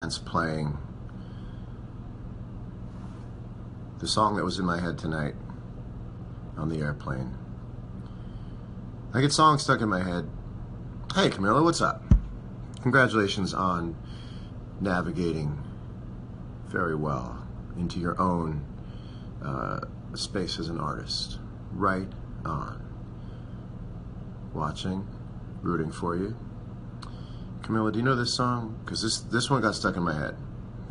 playing the song that was in my head tonight on the airplane. I get songs stuck in my head. Hey Camilla, what's up? Congratulations on navigating very well into your own space as an artist. Right on. Watching, rooting for you. Camilla, do you know this song? Because this one got stuck in my head.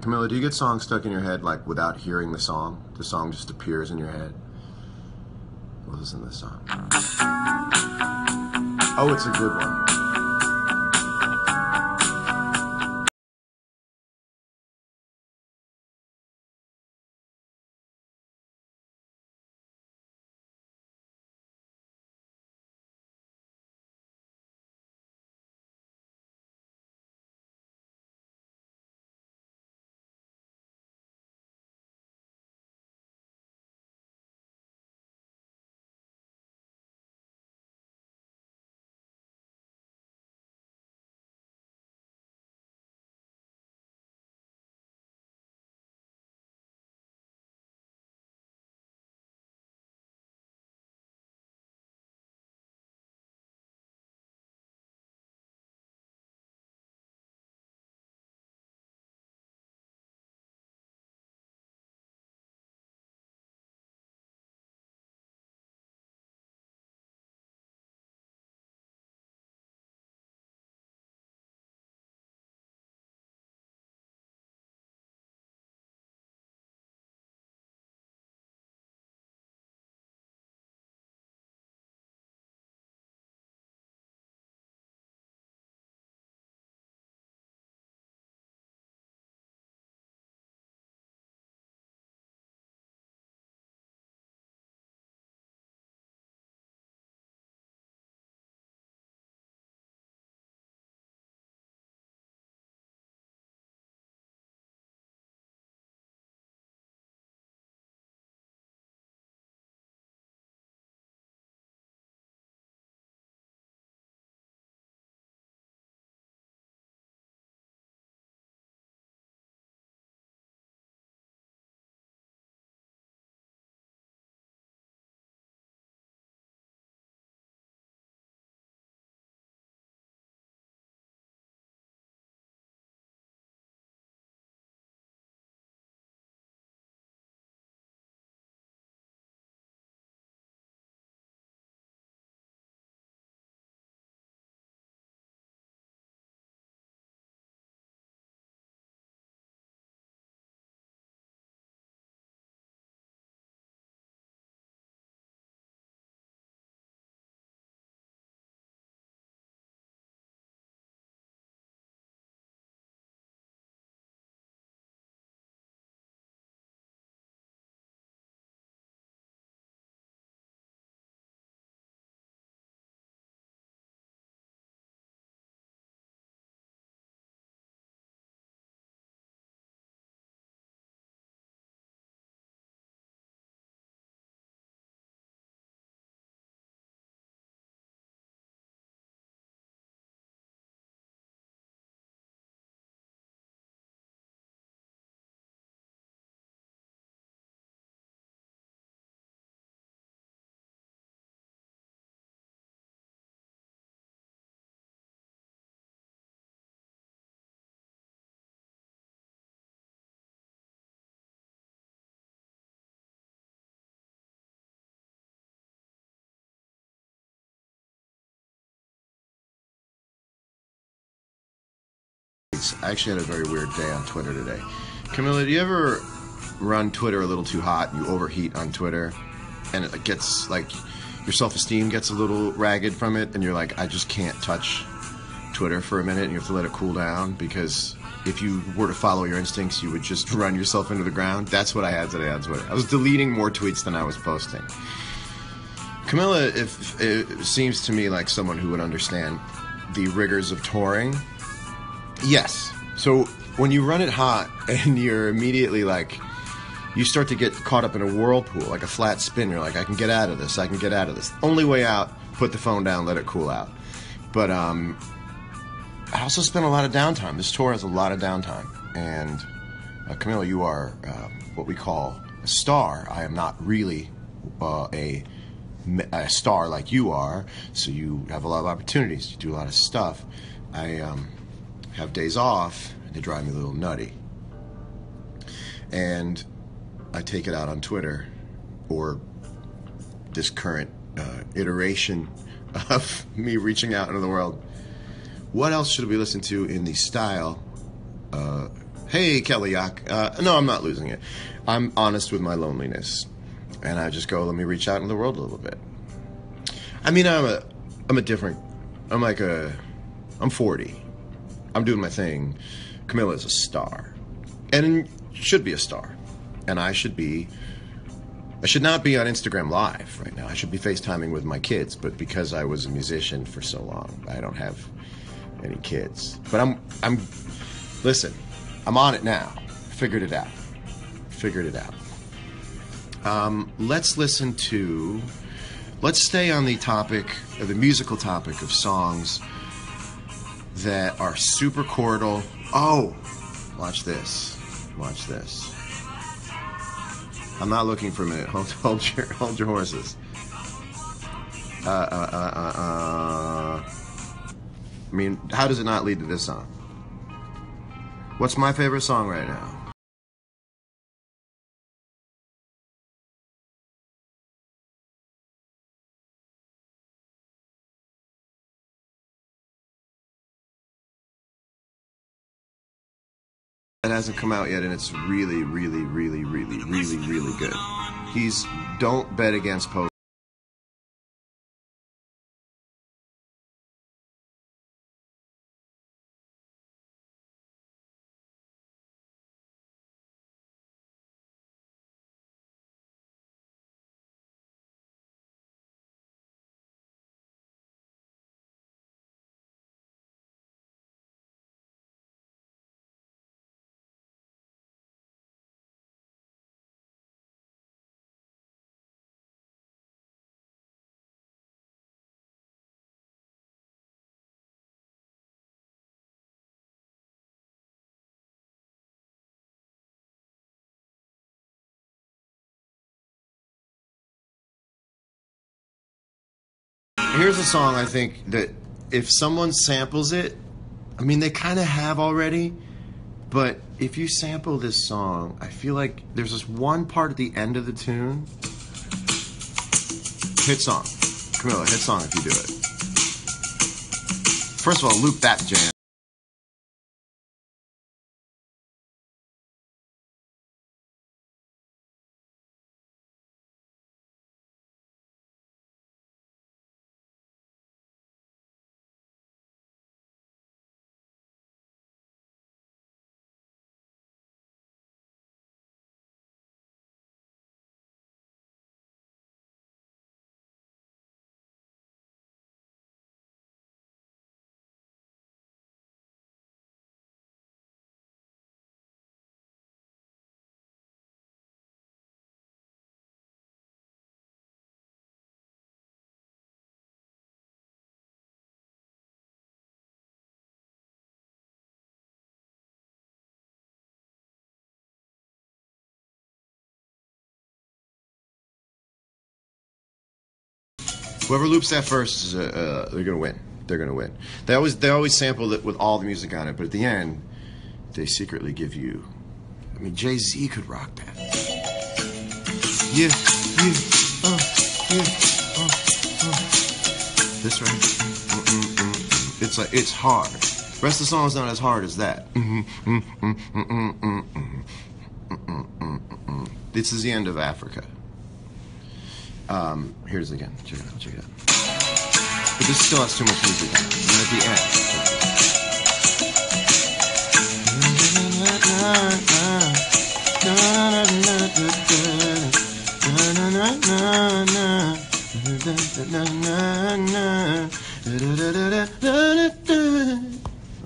Camilla, do you get songs stuck in your head like without hearing the song? The song just appears in your head? Well, listen to this song. Oh, it's a good one. I actually had a very weird day on Twitter today. Camilla, do you ever run Twitter a little too hot? You overheat on Twitter and it gets like your self-esteem gets a little ragged from it and you're like, I just can't touch Twitter for a minute and you have to let it cool down because if you were to follow your instincts, you would just run yourself into the ground. That's what I had today on Twitter. I was deleting more tweets than I was posting. Camilla, if it seems to me like someone who would understand the rigors of touring. Yes. So when you run it hot and you're immediately like, you start to get caught up in a whirlpool, like a flat spin. You're like, I can get out of this. I can get out of this. Only way out, put the phone down, let it cool out. But I also spent a lot of downtime. This tour has a lot of downtime. And Camilla, you are what we call a star. I am not really a star like you are, so you have a lot of opportunities. You do a lot of stuff. I have days off, and they drive me a little nutty. And I take it out on Twitter, or this current iteration of me reaching out into the world. What else should we listen to in the style? Hey, Kelly Yack. No, I'm not losing it. I'm honest with my loneliness. And I just go, let me reach out in the world a little bit. I mean, I'm 40. I'm doing my thing. Camilla is a star. And should be a star. And I should not be on Instagram Live right now. I should be FaceTiming with my kids. But because I was a musician for so long, I don't have any kids. But listen, I'm on it now. Figured it out. Let's stay on the topic, or the musical topic of songs that are super chordal. Oh, watch this. I'm not looking for a minute. Hold your horses. I mean, how does it not lead to this song? What's my favorite song right now? That hasn't come out yet, and it's really, really, really, really, really, really good. He's Don't Bet Against Post. Here's a song I think that if someone samples it, I mean, they kind of have already, but if you sample this song, I feel like there's this one part at the end of the tune. Hit song. Camilla, hit song if you do it. First of all, loop that jam. Whoever loops that first is they're gonna win. They're gonna win. They always sample it with all the music on it, but at the end, they secretly give you. I mean, Jay-Z could rock that. Yeah. This right. It's like it's hard. The rest of the song's not as hard as that. This is the end of Africa. Here's it again. Check it out. But this still has too much music on it. And at the end.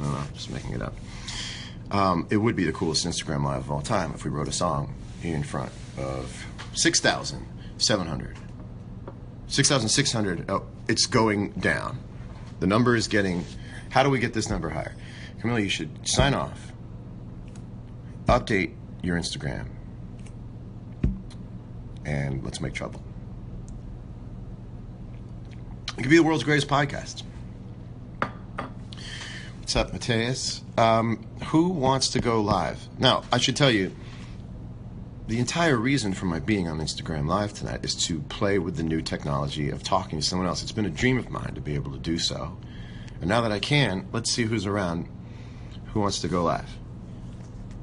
I'm just making it up. It would be the coolest Instagram Live of all time if we wrote a song in front of 6,700. 6,600. Oh, it's going down. The number is getting. How do we get this number higher? Camilla, you should sign off. update your Instagram, and let's make trouble. It could be the world's greatest podcast. What's up, Mateus? Who wants to go live? Now, I should tell you, the entire reason for my being on Instagram Live tonight is to play with the new technology of talking to someone else. It's been a dream of mine to be able to do so. And now that I can, let's see who's around who wants to go live.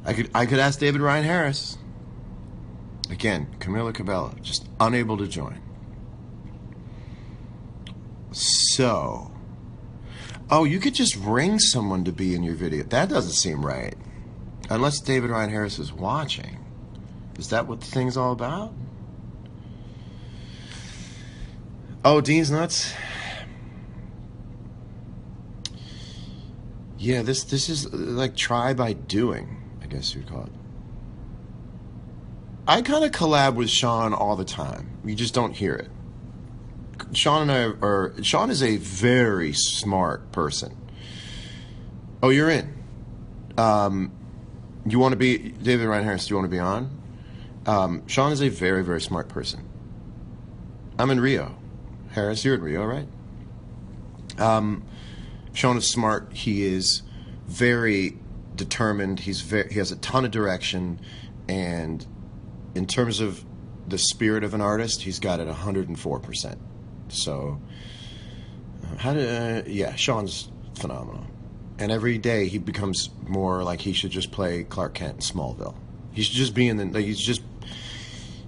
I could ask David Ryan Harris. Again, Camila Cabello, just unable to join. So, oh, you could just ring someone to be in your video. That doesn't seem right. Unless David Ryan Harris is watching. Is that what the thing's all about? Oh, Dean's Nuts. Yeah, this is like try by doing, I guess you'd call it. I kind of collab with Sean all the time. You just don't hear it. Sean is a very smart person. Oh, you're in. You want to be, David Ryan Harris, do you want to be on? Sean is a very, very smart person. I'm in Rio. Harris, you're in Rio, right? Sean is smart. He is very determined. He has a ton of direction, and in terms of the spirit of an artist, he's got it 104%. So, Sean's phenomenal. And every day he becomes more like he should just play Clark Kent in Smallville. He should just be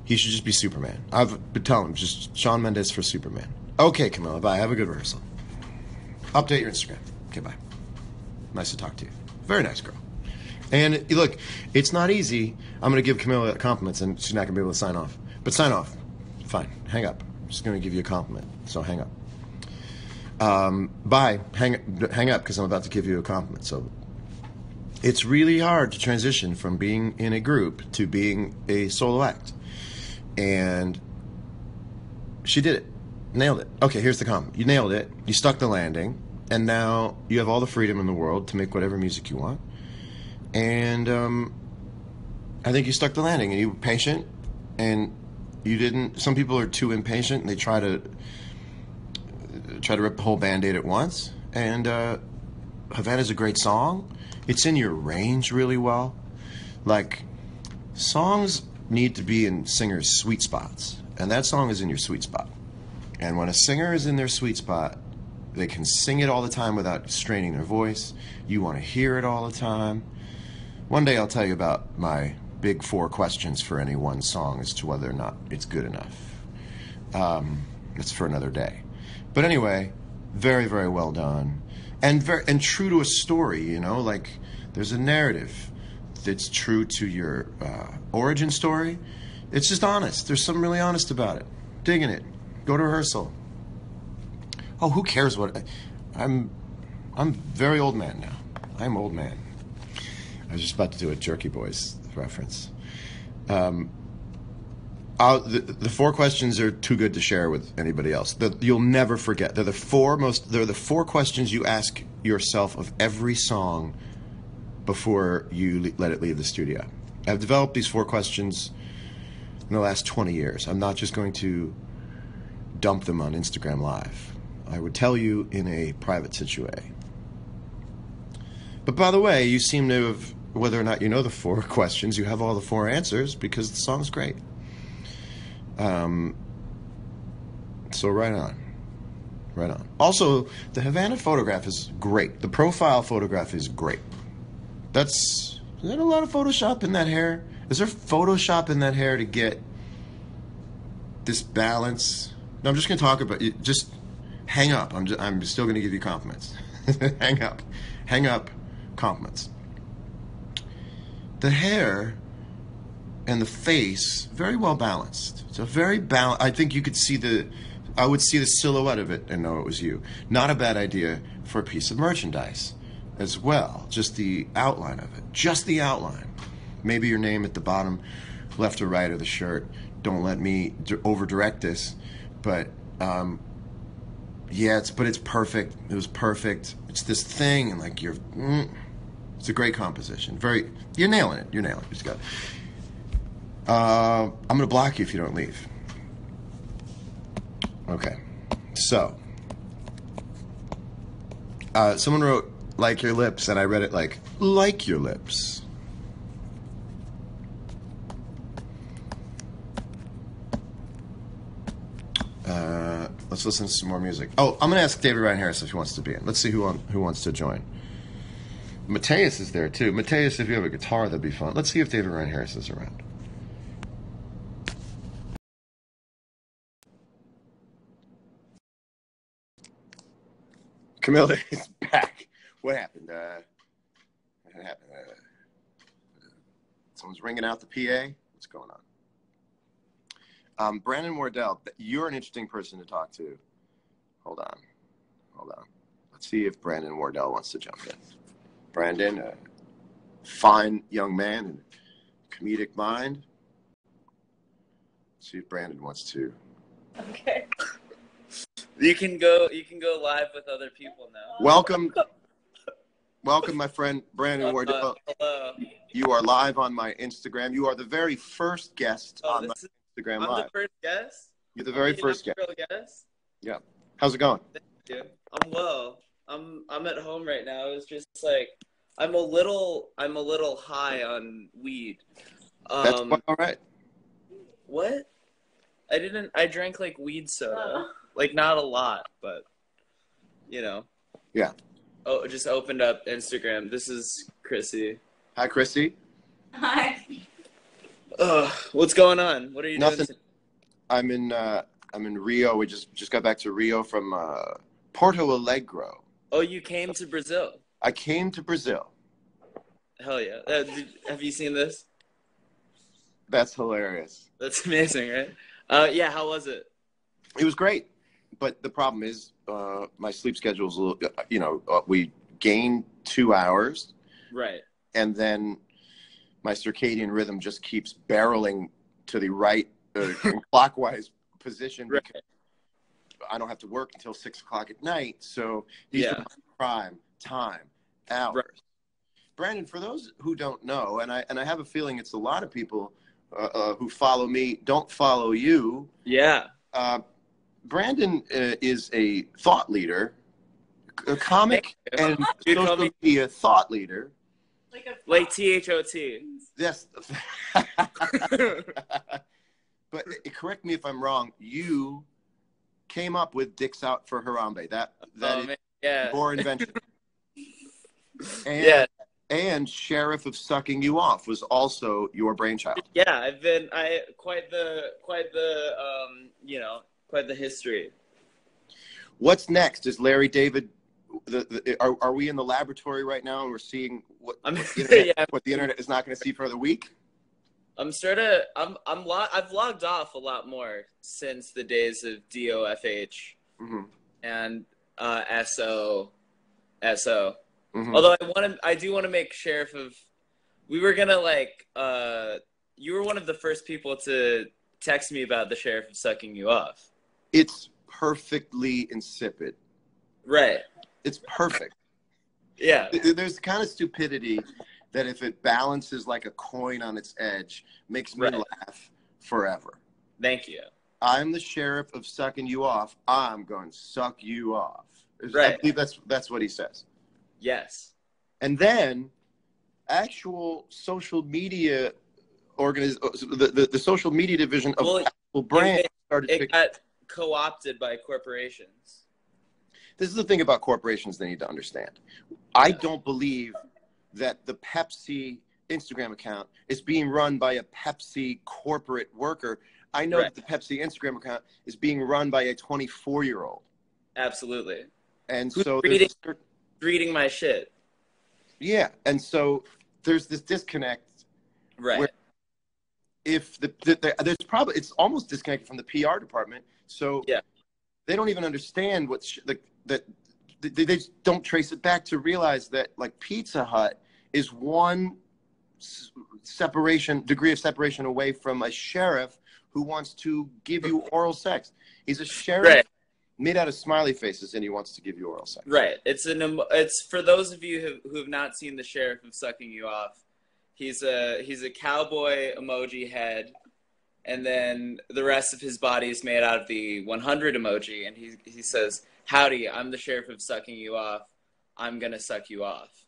he should just be Superman. I've been telling him, just Shawn Mendes for Superman. Okay, Camilla, bye. Have a good rehearsal. Update your Instagram. Okay, bye. Nice to talk to you. Very nice girl. And look, it's not easy. I'm going to give Camilla compliments, and she's not going to be able to sign off. But sign off. Fine. Hang up. I'm just going to give you a compliment, so hang up. Bye. Hang up, because I'm about to give you a compliment. So it's really hard to transition from being in a group to being a solo act. And she did it. Nailed it. Okay, here's the comment. You nailed it. You stuck the landing. And now you have all the freedom in the world to make whatever music you want. And I think you stuck the landing. And you were patient. And you didn't... Some people are too impatient, and they try to rip the whole Band-Aid at once. And Havana's a great song. It's in your range really well. Like, songs need to be in singers' sweet spots. And that song is in your sweet spot. And when a singer is in their sweet spot, they can sing it all the time without straining their voice. You want to hear it all the time. One day I'll tell you about my big 4 questions for any one song as to whether or not it's good enough. It's for another day. But anyway, very, very well done. And true to a story, you know, like there's a narrative that's true to your origin story. It's just honest. There's something really honest about it. Digging it. Go to rehearsal. Oh, who cares what... I'm very old man now. I'm old man. I was just about to do a Jerky Boys reference. The 4 questions are too good to share with anybody else. You'll never forget. They're the 4 questions you ask yourself of every song before you let it leave the studio. I've developed these 4 questions in the last 20 years. I'm not just going to dump them on Instagram Live. I would tell you in a private situation. But by the way, you seem to have, whether or not you know the 4 questions, you have all the 4 answers because the song's great. So right on. Right on. Also, the Havana photograph is great. The profile photograph is great. Is there a lot of Photoshop in that hair? Is there Photoshop in that hair to get this balance? No, I'm just going to talk about it. Just hang up. I'm still going to give you compliments. Hang up. Hang up. Compliments. The hair and the face, very well balanced. It's a very balanced. I think you could see I would see the silhouette of it and know it was you. Not a bad idea for a piece of merchandise as well. Just the outline of it. Just the outline. Maybe your name at the bottom, left or right of the shirt. Don't let me over-direct this. But, yeah, it's perfect. It was perfect. It's this thing, and like It's a great composition. You're nailing it. You're nailing it. You just got. I'm gonna block you if you don't leave. Okay. So, someone wrote "like your lips," and I read it like your lips. Let's listen to some more music. Oh, I'm gonna ask David Ryan Harris if he wants to be in. Let's see who wants to join. Mateus is there too. Mateus, if you have a guitar, that'd be fun. Let's see if David Ryan Harris is around. Camilla is back. What happened? What happened? Someone's ringing out the PA. What's going on? Brandon Wardell, you're an interesting person to talk to. Hold on. Let's see if Brandon Wardell wants to jump in. Brandon, a fine young man and comedic mind. Let's see if Brandon wants to. Okay. You can go live with other people now. Welcome, my friend Brandon Wardell. Hello. You are live on my Instagram. You are the very first guest on my Instagram Live. I'm the first guest? You're the very first guest. Real guest? Yeah. How's it going? Thank you. I'm well. I'm at home right now. It's just like I'm a little high on weed. That's quite all right. What? I drank like weed soda. Like not a lot, but you know. Yeah. Oh, just opened up Instagram. This is Chrissy. Hi, Chrissy. Hi. What's going on? What are you Nothing. doing? I'm in Rio. We just got back to Rio from Porto Alegre. Oh, you came to Brazil. I came to Brazil. Hell yeah. Have you seen this? That's hilarious. That's amazing, right? Yeah, how was it? It was great. But the problem is my sleep schedule is a little, we gain 2 hours. Right. And then my circadian rhythm just keeps barreling to the right clockwise position because I don't have to work until 6 o'clock at night. So these are my prime time hours. Right. Brandon, for those who don't know, and I have a feeling it's a lot of people who follow me don't follow you. Yeah. Brandon is a thought leader, a comic and social media thought leader. Like THOT. Yes. But correct me if I'm wrong. You came up with "Dicks Out for Harambe." That is your invention. And "Sheriff of Sucking You Off" was also your brainchild. Yeah, quite the history. What's next? Is Larry David? Are we in the laboratory right now and we're seeing what the internet is not going to see for the week? I've logged off a lot more since the days of DOFH and SO. Mm-hmm. Although I do want to make Sheriff of. We were gonna you were one of the first people to text me about the Sheriff of Sucking You Off. It's perfectly insipid. Right. It's perfect. Yeah. There's the kind of stupidity that if it balances like a coin on its edge, makes me laugh forever. Thank you. I'm the Sheriff of Sucking You Off. I'm going to suck you off. Right. I believe that's what he says. Yes. And then actual social media the social media division of Apple brand it got co-opted by corporations. This is the thing about corporations they need to understand. I don't believe that the Pepsi Instagram account is being run by a Pepsi corporate worker. I know that the Pepsi Instagram account is being run by a 24-year-old. Absolutely. And who's so reading my shit. Yeah, and so there's this disconnect. Right. Where if there's probably it's almost disconnected from the PR department. So they don't even understand that they just don't trace it back to realize that like Pizza Hut is one degree of separation away from a sheriff who wants to give you oral sex. He's a sheriff, Made out of smiley faces, and he wants to give you oral sex. Right. It's for those of you who have not seen the Sheriff of Sucking You Off. He's a cowboy emoji head, and then the rest of his body is made out of the 100 emoji, and he says, "Howdy, I'm the Sheriff of Sucking You Off. I'm gonna suck you off."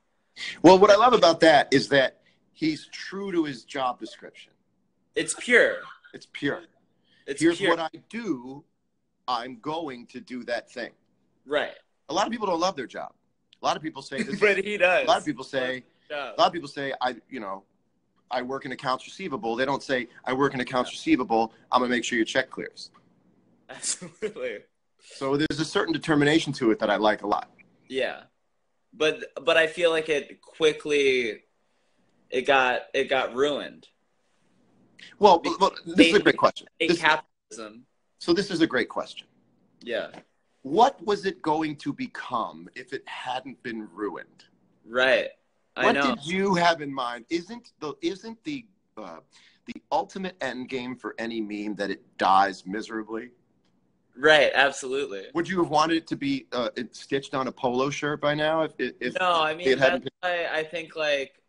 Well, what I love about that is that he's true to his job description. It's pure. It's pure. Here's what I do. I'm going to do that thing. Right. A lot of people don't love their job. A lot of people say this. But he does. A lot of people say I work in accounts receivable. They don't say I work in accounts receivable. I'm going to make sure your check clears. Absolutely. So there's a certain determination to it that I like a lot. Yeah. But I feel like it got ruined. Well, this is a great question. Capitalism. So this is a great question. Yeah. What was it going to become if it hadn't been ruined? Right. I know. What did you have in mind? Isn't the ultimate end game for any meme that it dies miserably? Right. Absolutely. Would you have wanted it to be stitched on a polo shirt by now? If no, I mean, that's why I think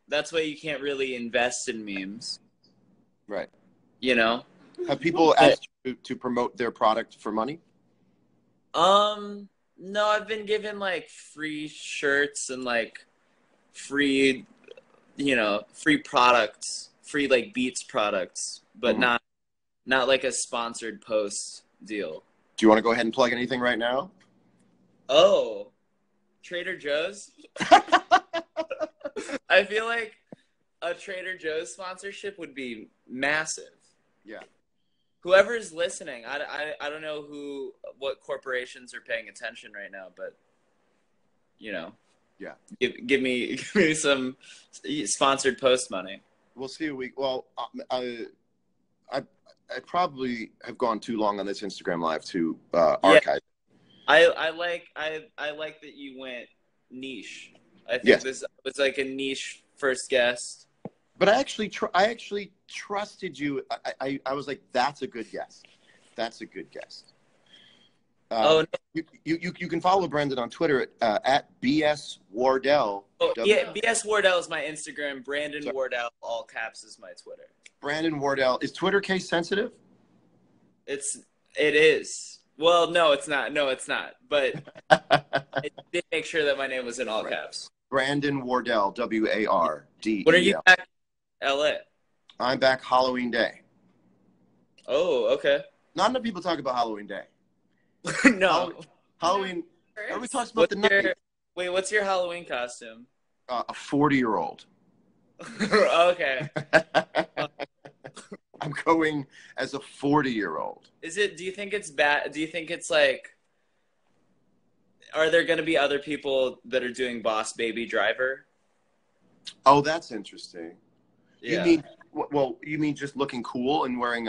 that's why you can't really invest in memes. Right. You know? Have people asked you to promote their product for money? No, I've been given free shirts and free products, free Beats products, but not like a sponsored post deal. Do you want to go ahead and plug anything right now? Oh, Trader Joe's? I feel like a Trader Joe's sponsorship would be massive. Yeah. Whoever's listening, I don't know what corporations are paying attention right now, but yeah, give me some sponsored post money. We'll see a week. Well, I probably have gone too long on this Instagram Live to archive. I like that you went niche. I think this was like a niche first guest. But I actually trusted you. I was like, that's a good guest. That's a good guest. No. You can follow Brendan on Twitter at BS Wardell. Yeah, BS Wardell is my Instagram. Brandon Wardell, all caps, is my Twitter. Brandon Wardell. Is Twitter case sensitive? It is. Well, no, it's not. But I did make sure that my name was in all caps. Brandon Wardell, W-A-R-D-E-L. When are you back in LA? I'm back Halloween Day. Oh, okay. Not enough people talk about Halloween Day. No. Halloween. Everybody talks about the night. Wait, what's your Halloween costume? A 40-year-old. Okay. I'm going as a 40-year-old. Do you think it's bad? Do you think it's are there going to be other people that are doing Boss Baby Driver? Oh, that's interesting. Yeah. You mean just looking cool and wearing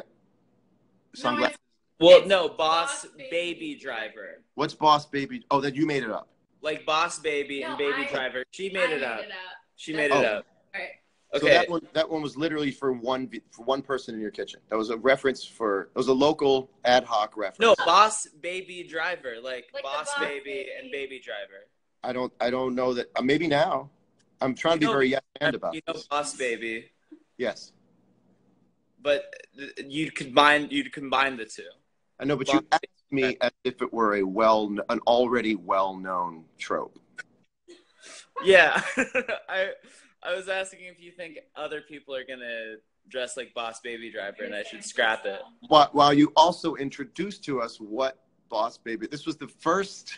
sunglasses? No, Boss Baby Driver. What's Boss Baby? Oh, that you made it up. Like Boss Baby and Baby Driver. She made it up. She made it up. All right. Okay. So that one was literally for one person in your kitchen. That was a reference it was a local ad hoc reference. No, Boss Baby Driver, like Boss Baby and Baby Driver. I don't know that. Maybe now. I'm trying to be very yes and about this. Boss Baby. Yes. But you'd combine the two. I know, but you asked me as if it were an already well-known trope. Yeah. I was asking if you think other people are going to dress like Boss Baby Driver and I should scrap it. While you also introduced to us what Boss Baby... This was the first...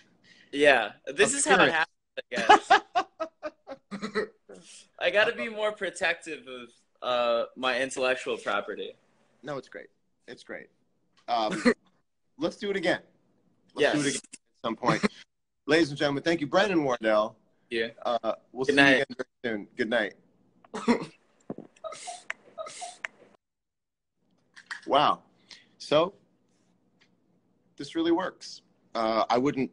Yeah. This is how it happens, I guess. I got to be more protective of my intellectual property. No, it's great. It's great. Let's do it again. Do it again at some point. Ladies and gentlemen, thank you, Brandon Wardell. Yeah. We'll see you again very soon. Good night. Wow. So, this really works. I wouldn't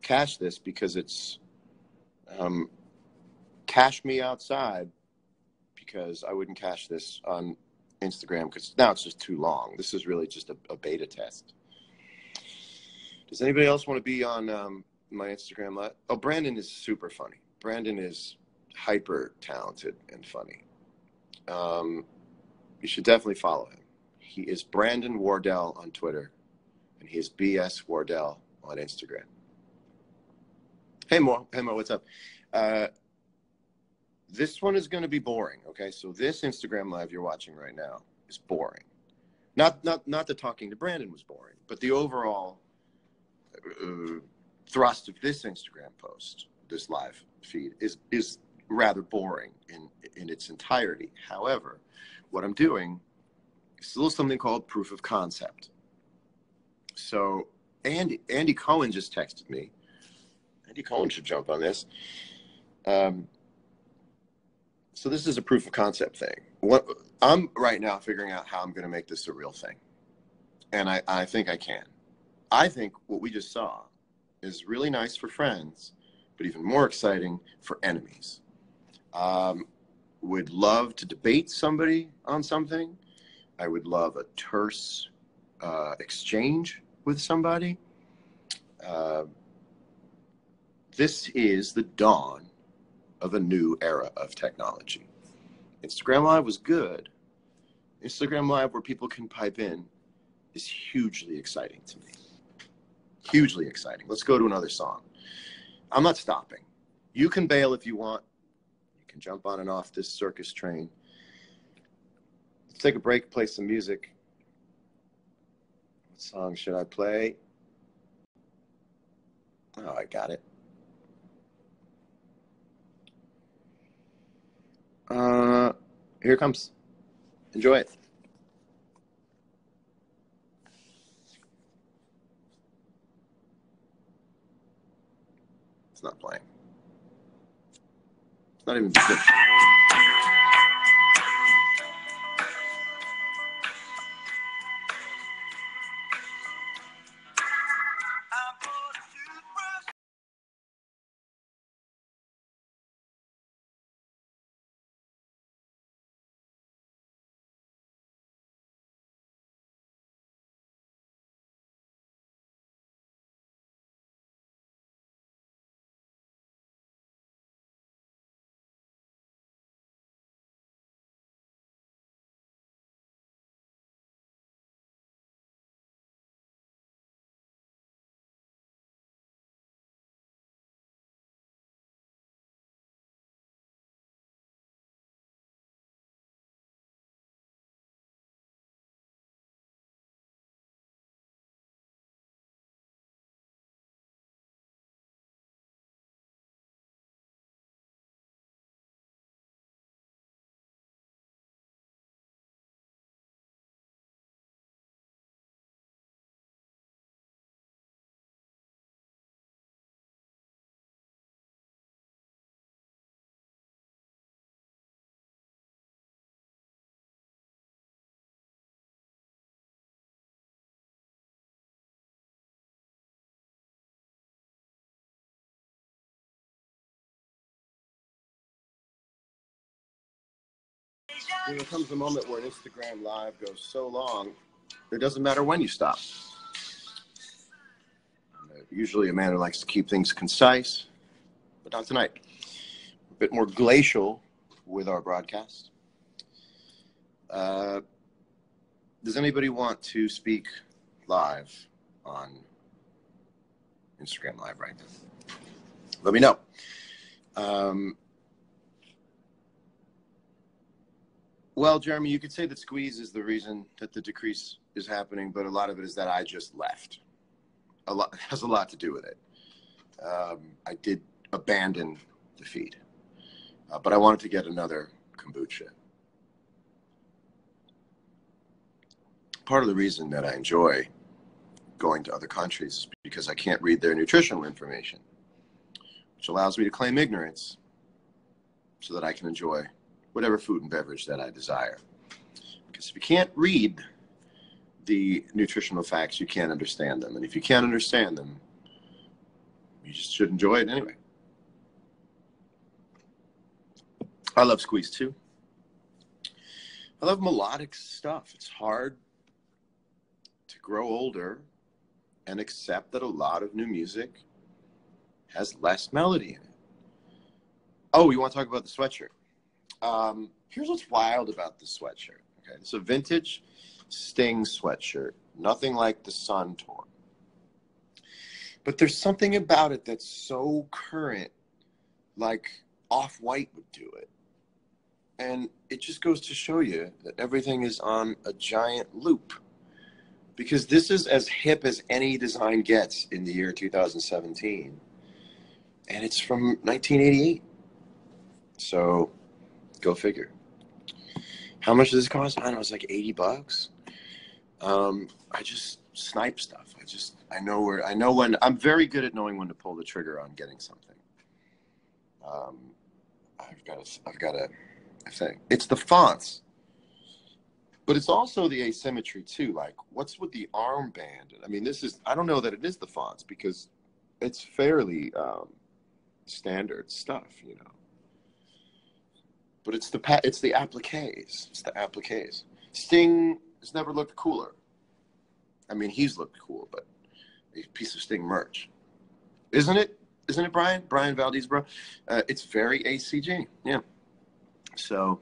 cache this because it's cache me outside, because I wouldn't cache this on Instagram because now it's just too long. This is really just a beta test Does anybody else want to be on my Instagram live? Oh, Brandon is super funny. Brandon is hyper talented and funny. You should definitely follow him. He is Brandon Wardell on Twitter, and he is BS Wardell on Instagram. Hey Mo, what's up? This one is going to be boring. Okay, so this Instagram live you're watching right now is boring. Not that talking to Brandon was boring, but the overall thrust of this Instagram post, this live feed, is rather boring in its entirety. However, what I'm doing is a little something called proof of concept. So Andy Cohen just texted me. Andy Cohen should jump on this. So this is a proof of concept thing. What I'm right now figuring out how I'm going to make this a real thing. And I think I can. I think what we just saw is really nice for friends, but even more exciting for enemies. Would love to debate somebody on something. I would love a terse exchange with somebody. This is the dawn of a new era of technology. Instagram Live was good. Instagram Live, where people can pipe in, is hugely exciting to me. Hugely exciting. Let's go to another song. I'm not stopping. You can bail if you want. You can jump on and off this circus train. Let's take a break, play some music. What song should I play? Oh, I got it. Here it comes. Enjoy it. It's not playing. It's not even good. There comes a moment where an Instagram Live goes so long, it doesn't matter when you stop. Usually a man who likes to keep things concise, but not tonight. A bit more glacial with our broadcast. Does anybody want to speak live on Instagram Live right now? Let me know. Well, Jeremy, you could say that squeeze is the reason that the decrease is happening, but a lot of it is that I just left. It has a lot to do with it. I did abandon the feed, but I wanted to get another kombucha. Part of the reason that I enjoy going to other countries is because I can't read their nutritional information, which allows me to claim ignorance so that I can enjoy whatever food and beverage that I desire. Because if you can't read the nutritional facts, you can't understand them. And if you can't understand them, you just should enjoy it anyway. I love squeeze too. I love melodic stuff. It's hard to grow older and accept that a lot of new music has less melody in it. Oh, you want to talk about the sweatshirt? Here's what's wild about the sweatshirt. Okay, it's a vintage Sting sweatshirt, nothing like the Sun Tour. But there's something about it that's so current, like Off-White would do it. And it just goes to show you that everything is on a giant loop. Because this is as hip as any design gets in the year 2017. And it's from 1988. So, go figure. How much does this cost? I don't know, it's like $80. I just snipe stuff. I know when, I'm very good at knowing when to pull the trigger on getting something. I've got a thing. It's the fonts, but it's also the asymmetry too. Like, what's with the armband? I mean, I don't know that it is the fonts because it's fairly standard stuff, you know. But it's the appliques. It's the appliques. Sting has never looked cooler. I mean, he's looked cool, but a piece of Sting merch, isn't it? Isn't it, Brian? Brian Valdez, bro. It's very ACG. Yeah. So,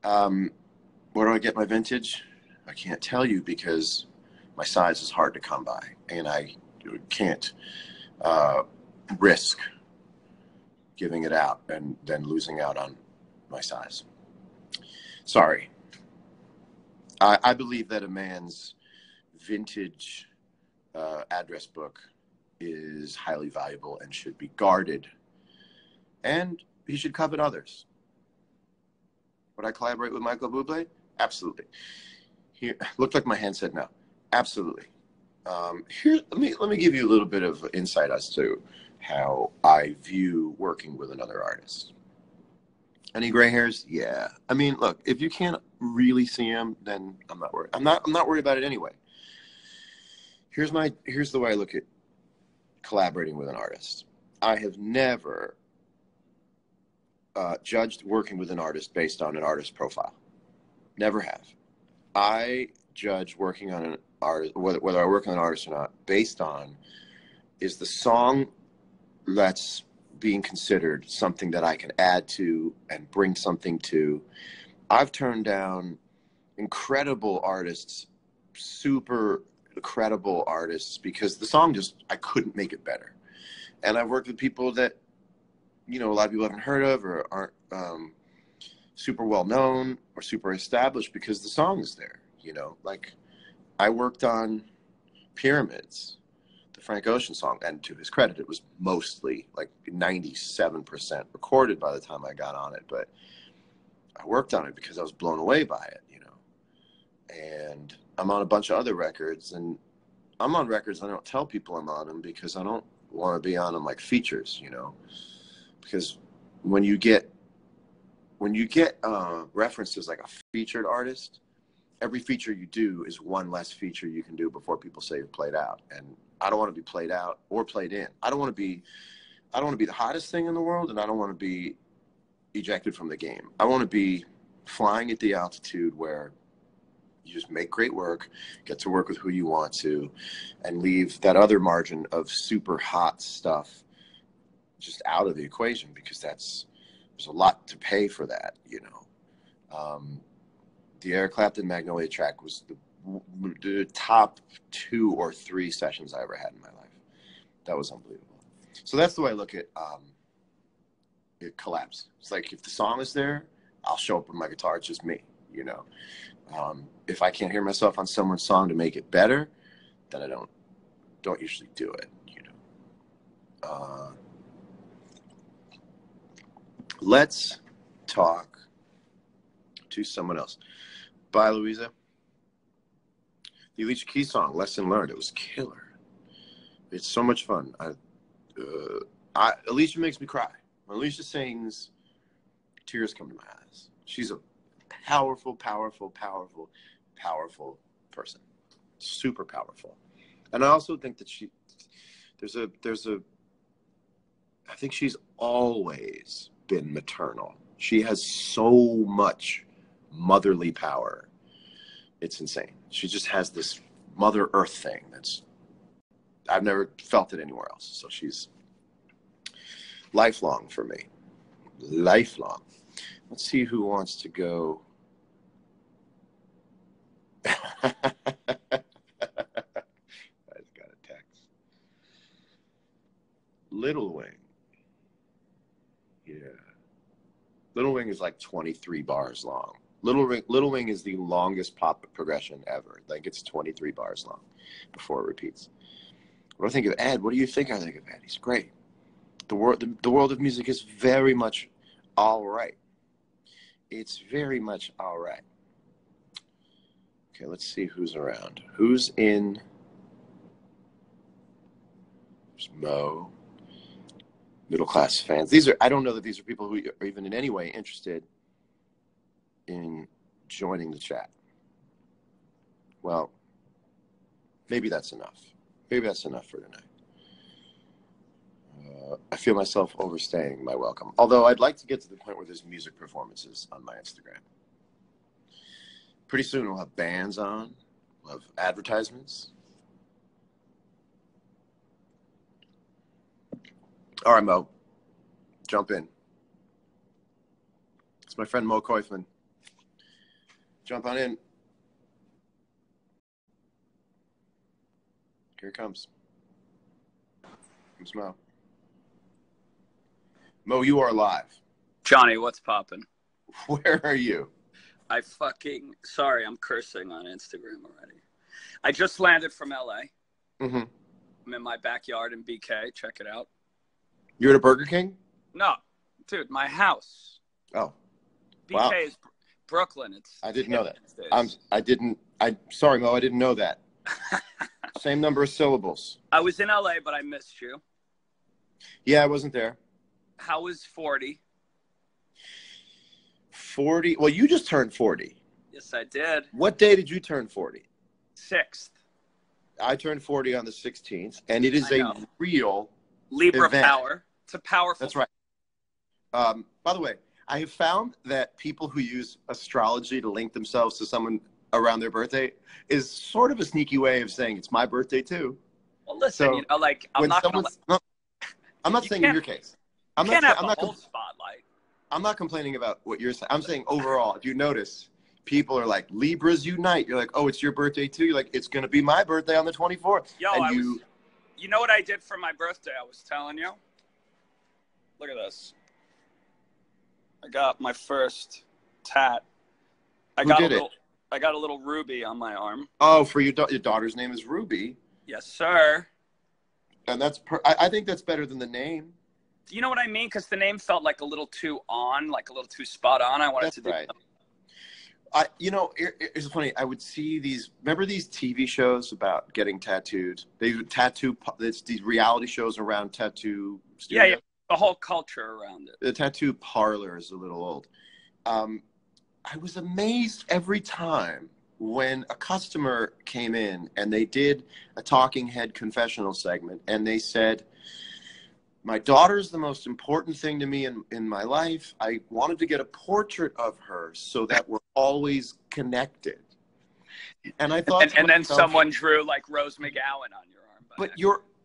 where do I get my vintage? I can't tell you because my size is hard to come by, and I can't risk giving it out and then losing out on my size. Sorry. I believe that a man's vintage address book is highly valuable and should be guarded, and he should covet others. Would I collaborate with Michael Bublé? Absolutely. Here, looked like my hand said no. Absolutely. Here, let me give you a little bit of insight as to how I view working with another artist. Any gray hairs? Yeah. I mean, look, if you can't really see them, then I'm not worried. I'm not worried about it anyway. Here's the way I look at collaborating with an artist. I have never judged working with an artist based on an artist profile. Never have. I judge working on an artist, whether I work on an artist or not, based on, is the song that's being considered something that I can add to and bring something to. I've turned down incredible artists, super credible artists, because the song I couldn't make it better. And I've worked with people that, you know, a lot of people haven't heard of or aren't super well known or super established because the song is there, you know. Like, I worked on Pyramids, the Frank Ocean song, and to his credit, it was mostly like 97% recorded by the time I got on it, but I worked on it because I was blown away by it, you know. And I'm on a bunch of other records, and I'm on records I don't tell people I'm on them because I don't want to be on them like features, you know. Because when you get references like a featured artist, every feature you do is one less feature you can do before people say you've played out. And I don't want to be played out or played in. I don't want to be the hottest thing in the world, and I don't want to be ejected from the game. I want to be flying at the altitude where you just make great work, get to work with who you want to, and leave that other margin of super hot stuff just out of the equation, because there's a lot to pay for that, you know. The Eric Clapton Magnolia track was the top 2 or 3 sessions I ever had in my life. That was unbelievable. So that's the way I look at it collapse. It's like, if the song is there, I'll show up with my guitar. It's just me, you know. If I can't hear myself on someone's song to make it better, then I don't usually do it, you know. Let's talk to someone else. Bye, Louisa. The Alicia Keys song, Lesson Learned. It was killer. It's so much fun. Alicia makes me cry. When Alicia sings, tears come to my eyes. She's a powerful, powerful, powerful, powerful person. Super powerful. And I also think that I think she's always been maternal. She has so much motherly power. It's insane. She just has this Mother Earth thing that's I've never felt it anywhere else. So she's lifelong for me. Lifelong. Let's see who wants to go. I just got a text. Little Wing. Yeah. Little Wing is like 23 bars long. Little Wing is the longest pop progression ever. Like it's 23 bars long before it repeats. What do I think of Ed? What do you think I think of Ed? He's great. The world of music is very much all right. It's very much all right. Okay, let's see who's around. Who's in? There's Mo. Middle class fans. I don't know that these are people who are even in any way interested in joining the chat. Well, maybe that's enough. Maybe that's enough for tonight. I feel myself overstaying my welcome. Although I'd like to get to the point where there's music performances on my Instagram. Pretty soon we'll have bands on. We'll have advertisements. All right, Mo. Jump in. It's my friend Mo Koifman. Jump on in. Here it comes. Here's Mo. Mo, you are live. Johnny, what's poppin'? Where are you? Sorry, I'm cursing on Instagram already. I just landed from LA. Mm-hmm. I'm in my backyard in BK. Check it out. You're at a Burger King? No, dude, my house. Oh. BK Wow. is Brooklyn. I didn't know that. Sorry, Mo, I didn't know that. Same number of syllables. I was in LA, but I missed you. Yeah, I wasn't there. How was 40? 40? Well, you just turned 40. Yes, I did. What day did you turn 40? 6th. I turned 40 on the 16th, and it is a real Libra event. Power. It's a powerful. That's right. By the way, I have found that people who use astrology to link themselves to someone around their birthday is sort of a sneaky way of saying it's my birthday too. Well, listen, so I'm not saying in your case. I'm not spotlight. I'm not complaining about what you're saying. I'm saying overall, if you notice, people are like, Libras unite. You're like, oh, it's your birthday too? You're like, it's going to be my birthday on the 24th. Yo, you know what I did for my birthday? I was telling you. Look at this. I got my first tat. I got a little ruby on my arm. Oh, for your daughter's name is Ruby. Yes, sir. And I think that's better than the name. You know what I mean? Because the name felt like a little too like a little too spot on. I wanted to do right. It's funny. I would see remember these TV shows about getting tattooed? It's these reality shows around tattoo studios. Yeah. The whole culture around it. The tattoo parlor is a little old. I was amazed every time when a customer came in and they did a talking head confessional segment and they said, my daughter's the most important thing to me in my life. I wanted to get a portrait of her so that we're always connected. And I thought, and then someone drew like Rose McGowan on your arm.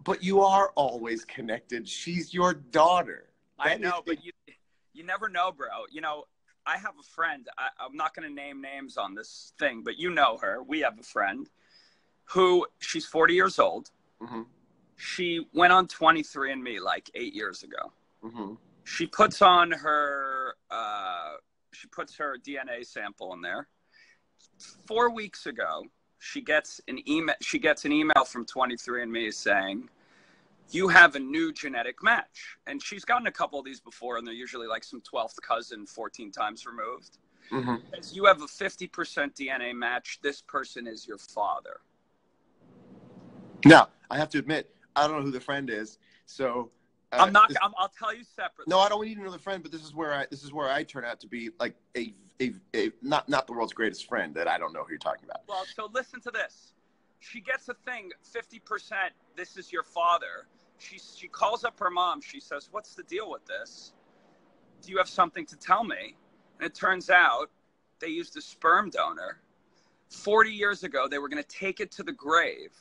But you are always connected. She's your daughter. I know, but you never know, bro. You know, I have a friend. I'm not going to name names on this thing, but you know her. We have a friend who she's 40 years old. Mm-hmm. She went on 23andMe like 8 years ago. Mm-hmm. She puts on her DNA sample in there. 4 weeks ago, she gets an email from 23andMe saying, you have a new genetic match. And she's gotten a couple of these before, and they're usually like some 12th cousin 14 times removed. Mm-hmm. You have a 50% DNA match. This person is your father. Now, I have to admit, I don't know who the friend is, so I'll tell you separately. No, I don't need to know the friend, but this is where I turn out to be like a not the world's greatest friend that I don't know who you're talking about. Well, so listen to this. She gets a thing, 50%, this is your father. She calls up her mom. She says, what's the deal with this? Do you have something to tell me? And it turns out they used a sperm donor. 40 years ago, they were going to take it to the grave.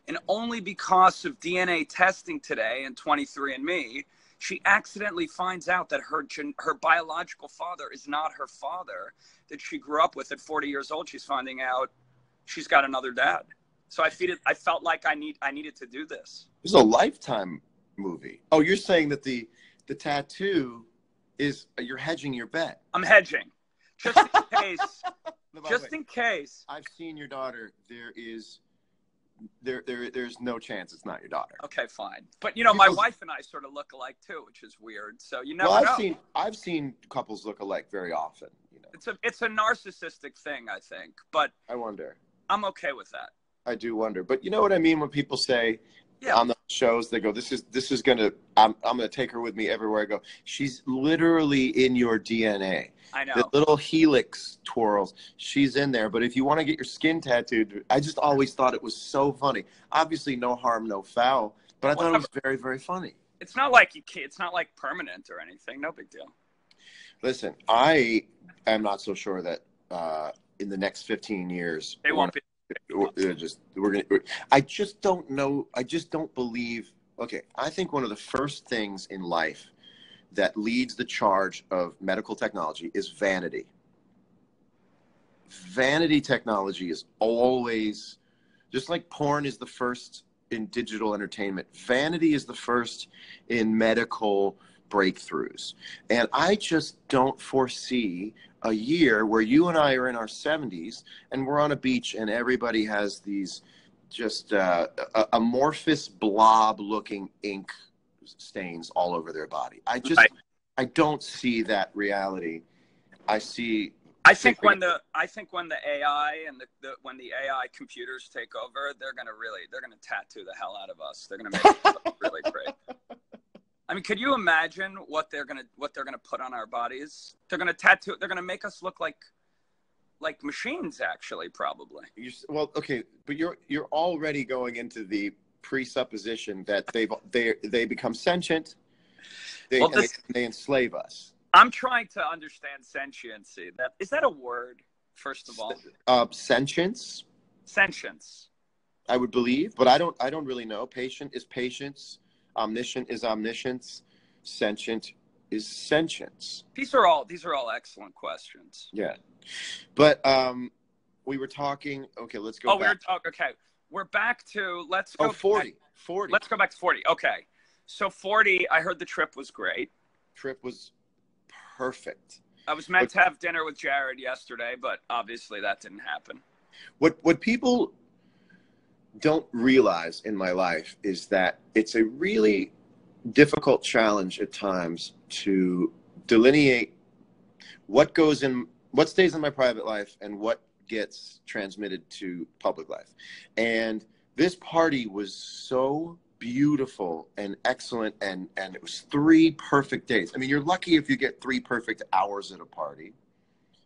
And only because of DNA testing today and 23andMe, she accidentally finds out that her biological father is not her father that she grew up with. At 40 years old, she's finding out she's got another dad. So I felt like I needed to do this. This is a Lifetime movie. Oh, you're saying that the tattoo is you're hedging your bet. I'm hedging, just in case. Just in case. I've seen your daughter. There's no chance it's not your daughter. Okay, fine. But my wife and I sort of look alike too, which is weird. So you never know. I've seen couples look alike very often. It's a narcissistic thing, I think. But I wonder. I'm okay with that. I do wonder. But you know what I mean when people say Yeah. on the shows, they go, this is gonna I'm gonna take her with me everywhere I go. She's literally in your DNA. I know. The little helix twirls, she's in there. But if you want to get your skin tattooed, I just always thought it was so funny. Obviously, no harm, no foul. But I thought it was very, very funny. It's not like permanent or anything. No big deal. Listen, I am not so sure that in the next 15 years they won't be. I just don't know. I just don't believe. Okay, I think one of the first things in life that leads the charge of medical technology is vanity. Vanity technology is always, just like porn is the first in digital entertainment, vanity is the first in medical breakthroughs. And I just don't foresee a year where you and I are in our 70s and we're on a beach and everybody has these just amorphous blob looking ink stains all over their body. I don't see that reality. I think when the AI and when the AI computers take over, they're gonna tattoo the hell out of us. They're gonna make it look really great. I mean, could you imagine what they're gonna put on our bodies? They're gonna make us look like machines, actually, probably. Well, okay, but you're already going into the presupposition that they become sentient. They enslave us. I'm trying to understand sentiency. Is that a word? First of all, sentience. Sentience. I would believe, but I don't really know. Patient is patience. Omniscient is omniscience. Sentient is sentience. These are all excellent questions. Yeah, but we were talking. Okay, let's go. Okay, we're back to let's go. 40. 40. Let's go back to 40. Okay, so 40. I heard the trip was great. Trip was perfect. I was meant to have dinner with Jared yesterday, but obviously that didn't happen. What people don't realize in my life is that it's a really difficult challenge at times to delineate what stays in my private life and what gets transmitted to public life. And this party was so beautiful and excellent, and it was 3 perfect days. I mean, you're lucky if you get 3 perfect hours at a party.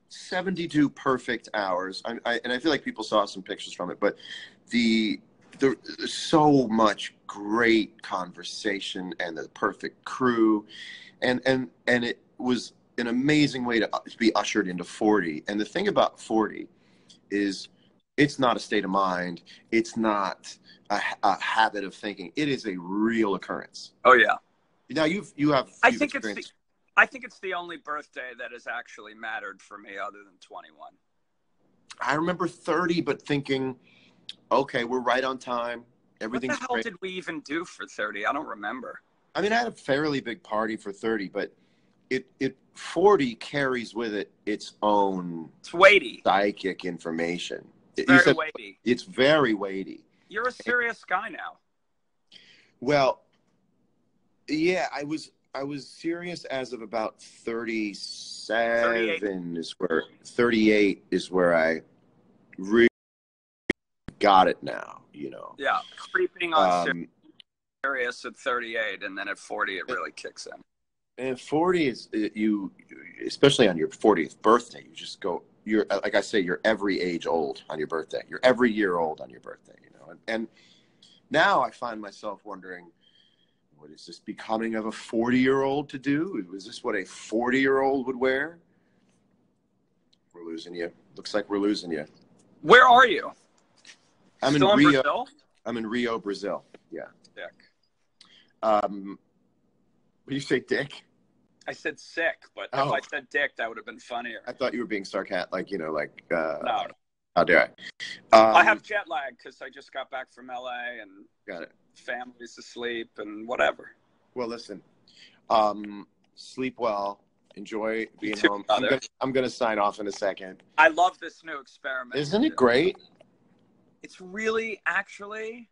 72 perfect hours. And I feel like people saw some pictures from it, but there's so much great conversation and the perfect crew, and it was an amazing way to be ushered into 40. And the thing about 40 is it's not a state of mind. It's not a habit of thinking. It is a real occurrence. Oh yeah. Now you have. I think it's the only birthday that has actually mattered for me other than 21. I remember 30, but thinking, okay, we're right on time. Everything's great. What the hell great. did we even do for 30? I don't remember. I mean, I had a fairly big party for 30, but 40 carries with it its own. It's weighty. Psychic information. It's very weighty. It's very weighty. You're a serious guy now. Well, yeah, I was serious as of about 38 is where I really got it now, Yeah, creeping on serious at 38, and then at 40 it really kicks in. And 40 is you, especially on your 40th birthday, you just go. You're like I say, you're every age old on your birthday. You're every year old on your birthday, And now I find myself wondering, what is this becoming of a 40-year-old to do? Is this what a 40-year-old would wear? We're losing you. Looks like we're losing you. Where are you? I'm Still in Rio. Brazil? I'm in Rio, Brazil. Yeah. Dick. What do you say, Dick? I said sick, but if I said dick, that would have been funnier. I thought you were being sarcastic, like, No. How dare I? I have jet lag because I just got back from LA and got it. Family's asleep and whatever. Well, listen, sleep well. Enjoy being too, home. brother. I'm gonna sign off in a second. I love this new experiment. Isn't it great? It's really, actually,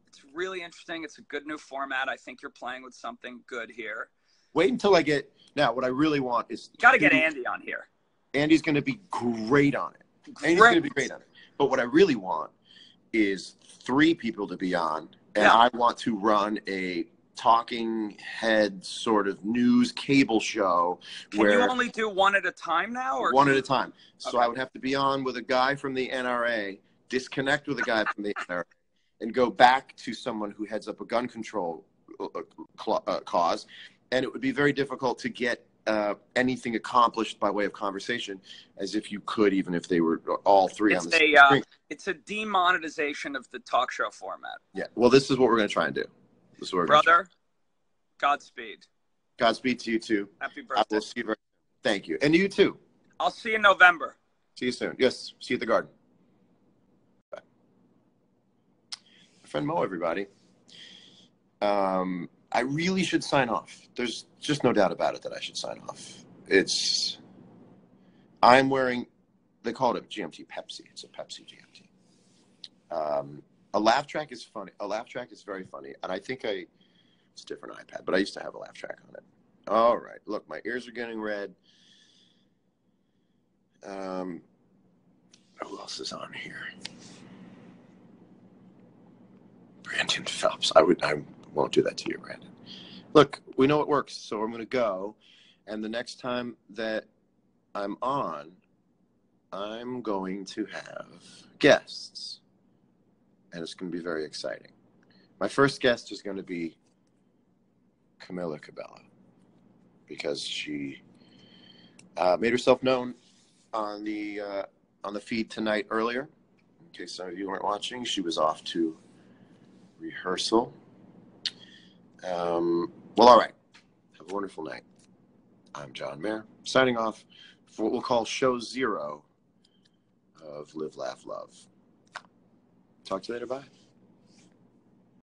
it's really interesting. It's a good new format. I think you're playing with something good here. Wait until I get. Now, what I really want is. You got to get Andy on here. Andy's going to be great on it. Great. Andy's going to be great on it. But what I really want is 3 people to be on, and I want to run a talking head sort of news cable show. Can you only do one at a time now? Or one at a time. So okay. I would have to be on with a guy from the NRA, disconnect with a guy from the NRA, and go back to someone who heads up a gun control cause. And it would be very difficult to get anything accomplished by way of conversation, as if you could, even if they were all 3 on the same screen. It's a demonetization of the talk show format. Yeah. Well, this is what we're going to try and do. This is what we're Brother, Godspeed. Godspeed to you too. Happy birthday. I will see you very soon. Thank you. And you too. I'll see you in November. See you soon. Yes. See you at the garden. Bye. My friend Mo, everybody. I really should sign off. There's just no doubt about it that I should sign off. I'm wearing, they call it a GMT Pepsi. It's a Pepsi GMT. A laugh track is funny. A laugh track is very funny. And I think it's a different iPad, but I used to have a laugh track on it. All right. Look, my ears are getting red. Who else is on here? Brandon Phelps. I won't do that to you, Brandon. Look, we know it works, so I'm going to go. And the next time that I'm on, I'm going to have guests. And it's going to be very exciting. My first guest is going to be Camila Cabello, because she made herself known on the feed tonight earlier. In case some of you weren't watching, she was off to rehearsal. Well, all right. Have a wonderful night. I'm John Mayer, signing off for what we'll call show 0 of Live, Laugh, Love. Talk to you later. Bye.